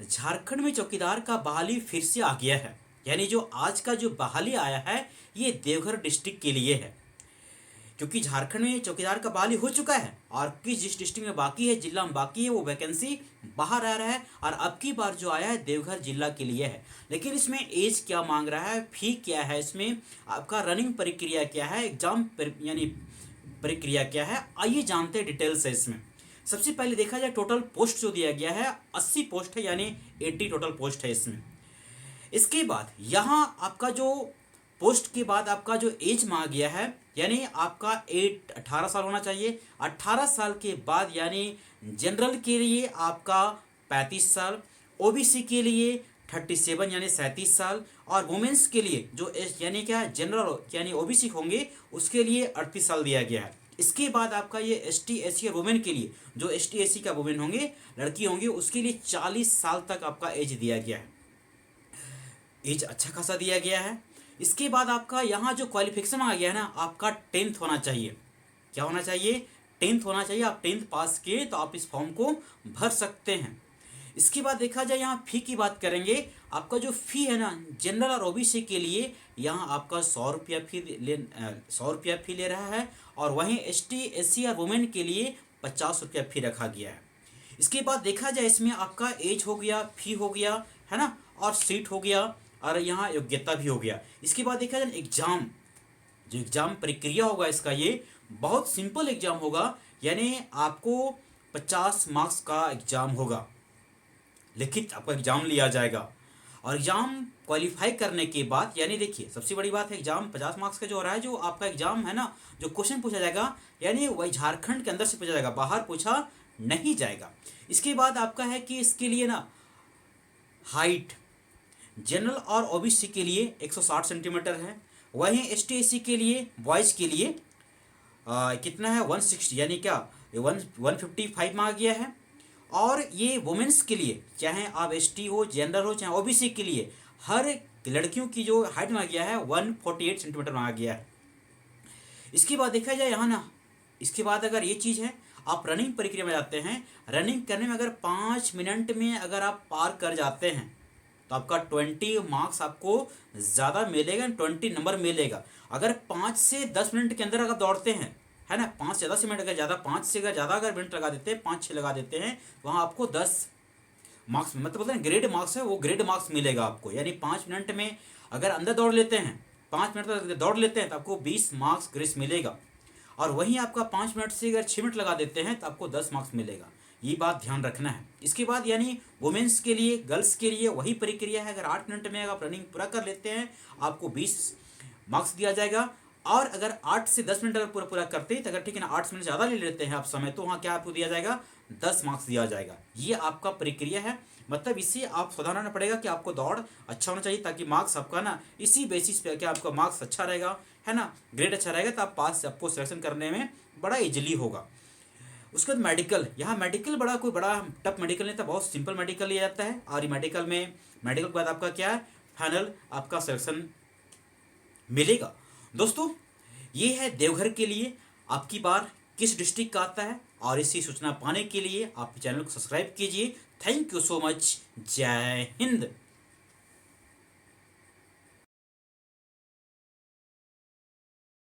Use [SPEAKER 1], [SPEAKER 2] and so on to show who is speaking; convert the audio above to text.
[SPEAKER 1] झारखंड में चौकीदार का बहाली फिर से आ गया है। यानी जो आज का जो बहाली आया है ये देवघर डिस्ट्रिक्ट के लिए है, क्योंकि झारखंड में चौकीदार का बहाली हो चुका है और किस जिस डिस्ट्रिक्ट में बाकी है, जिला में बाकी है, वो वैकेंसी बाहर आ रहा है और अब की बार जो आया है देवघर जिला के लिए है। लेकिन इसमें एज क्या मांग रहा है, फी क्या है, इसमें आपका रनिंग प्रक्रिया क्या है, एग्जाम यानी प्रक्रिया क्या है, आइए जानते हैं डिटेल से इसमें। सबसे पहले देखा जाए टोटल पोस्ट जो दिया गया है 80 पोस्ट है, यानी 80 टोटल पोस्ट है इसमें। इसके बाद यहाँ आपका जो पोस्ट के बाद आपका जो एज मांगा गया है, यानी आपका 18 साल होना चाहिए। 18 साल के बाद यानी जनरल के लिए आपका 35 साल, ओबीसी के लिए 37 यानी 37 साल, और वुमेन्स के लिए जो यानी क्या जनरल यानी ओबीसी होंगे उसके लिए 38 साल दिया गया है। इसके बाद आपका ये एसटी एससी और वुमेन के लिए, जो एसटी एससी का वुमेन होंगे लड़की होंगी, उसके लिए 40 साल तक आपका एज दिया गया है। एज अच्छा खासा दिया गया है। इसके बाद आपका यहाँ जो क्वालिफिकेशन आ गया है ना, आपका 10th होना चाहिए। क्या होना चाहिए? 10th होना चाहिए। आप 10th पास किए तो आप इस फॉर्म को भर सकते हैं। इसके बाद देखा जाए यहाँ फ़ी की बात करेंगे। आपका जो फ़ी है ना जनरल और ओबीसी के लिए यहाँ आपका 100 रुपया फ़ी ले रहा है, और वहीं एसटी एससी और वुमेन के लिए 50 रुपया फ़ी रखा गया है। इसके बाद देखा जाए इसमें आपका एज हो गया, फ़ी हो गया, है ना, और सीट हो गया, और यहाँ योग्यता भी हो गया। इसके बाद देखा जाए एग्ज़ाम, जो एग्ज़ाम प्रक्रिया होगा इसका ये बहुत सिंपल एग्ज़ाम होगा। यानी आपको 50 मार्क्स का एग्ज़ाम होगा, लिखित आपका एग्ज़ाम लिया जाएगा, और एग्ज़ाम क्वालिफाई करने के बाद, यानी देखिए सबसे बड़ी बात है एग्ज़ाम 50 मार्क्स का जो हो रहा है, जो आपका एग्ज़ाम है ना, जो क्वेश्चन पूछा जाएगा यानी वही झारखंड के अंदर से पूछा जाएगा, बाहर पूछा नहीं जाएगा। इसके बाद आपका है कि इसके लिए ना हाइट जनरल और ओबीसी के लिए 160 सेंटीमीटर है, वहीं एसटी एससी के लिए बॉयज़ के लिए कितना है 160, यानी क्या 155 मांगा गया है। और ये वुमेन्स के लिए, चाहे आप एसटी हो, जनरल हो, चाहे ओबीसी के लिए, हर लड़कियों की जो हाइट मांगा गया है 148 सेंटीमीटर मांगा गया है। इसके बाद देखा जाए यहाँ ना, इसके बाद अगर ये चीज़ है, आप रनिंग प्रक्रिया में जाते हैं, रनिंग करने में अगर 5 मिनट में अगर आप पार कर जाते हैं तो आपका 20 मार्क्स आपको ज़्यादा मिलेगा, 20 नंबर मिलेगा। अगर 5 से 10 मिनट के अंदर अगर दौड़ते हैं, है ना, 5 से 10 मिनट अगर ज़्यादा, 5 से अगर ज़्यादा अगर मिनट लगा देते हैं, 5-6 लगा देते हैं, वहाँ आपको 10 मार्क्स, मतलब बोलते हैं ग्रेड मार्क्स है, वो ग्रेड मार्क्स मिलेगा आपको। यानी 5 मिनट में अगर अंदर दौड़ लेते हैं, 5 मिनट तक दौड़ लेते हैं तो आपको 20 मार्क्स ग्रेस मिलेगा। और वहीं आपका 5 मिनट से अगर 6 मिनट लगा देते हैं तो आपको 10 मार्क्स मिलेगा। ये बात ध्यान रखना है। इसके बाद यानी वुमेन्स के लिए, गर्ल्स के लिए वही प्रक्रिया है। अगर 8 मिनट में अगर आप रनिंग पूरा कर लेते हैं आपको 20 मार्क्स दिया जाएगा, और अगर 8 से 10 मिनट अगर पूरा करते हैं तो अगर ठीक है ना 8 मिनट ज़्यादा ले लेते हैं आप समय, तो वहाँ क्या आपको दिया जाएगा 10 मार्क्स दिया जाएगा। ये आपका प्रक्रिया है। मतलब इससे आप सुधारना पड़ेगा कि आपको दौड़ अच्छा होना चाहिए, ताकि मार्क्स आपका ना इसी बेसिस पे क्या आपका मार्क्स अच्छा रहेगा, है ना, ग्रेड अच्छा रहेगा, तो आप पास आपको सिलेक्शन करने में बड़ा इजीली होगा। उसके बाद मेडिकल, यहाँ मेडिकल बड़ा कोई बड़ा टफ मेडिकल नहीं था, बहुत सिंपल मेडिकल लिया जाता है। और ये मेडिकल के बाद आपका क्या है, फाइनल आपका सिलेक्शन मिलेगा। दोस्तों ये है देवघर के लिए आपकी बार किस डिस्ट्रिक्ट का आता है, और इसी सूचना पाने के लिए आप चैनल को सब्सक्राइब कीजिए। Thank you so much. जय हिंद।